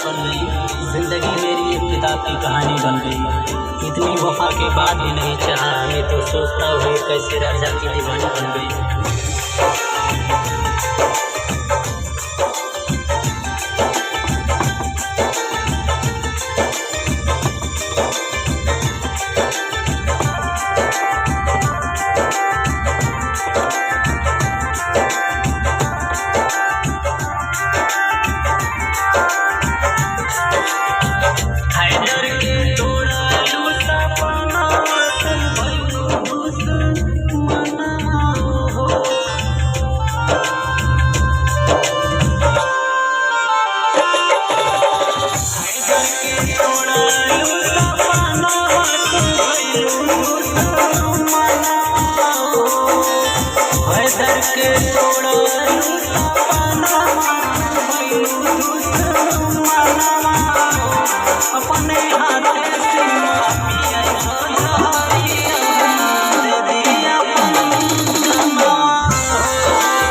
बन गई। जिंदगी मेरी एक किताब की कहानी बन गई। इतनी वफा के बाद भी नहीं चाहा, मैं तो सोचता हुए कैसे राजा की दीवानी बन गई। अपने हाथे से दे दिया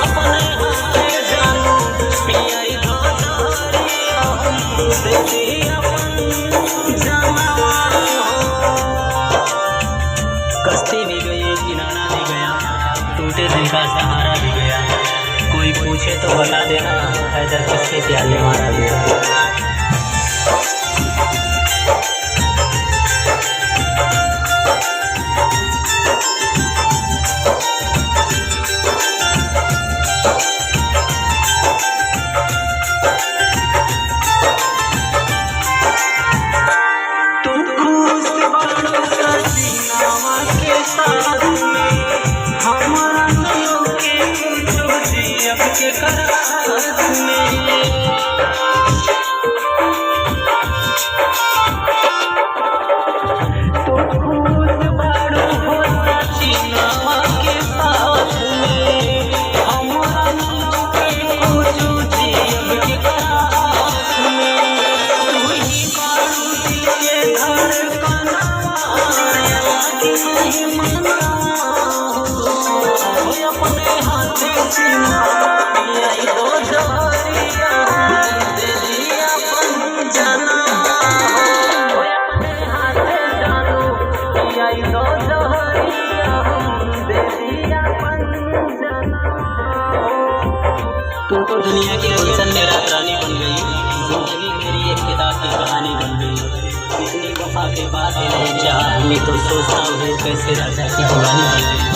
अपने हाथे जानू पियाई दे दिया कश्ती भी गई, किनारा भी गया, टूटे दिल का सहारा भी गया। कोई पूछे तो बता देना, हैदर किसके प्यार में मारा गया। तुम तो दुनिया की गुलशन में रानी बन गई। जिंदगी मेरी एक किताब की कहानी बन गई। इतनी वफा के बाद ही नहीं चाहा, मैं तो सोचता हूँ कैसे राजा की दीवानी बन गई।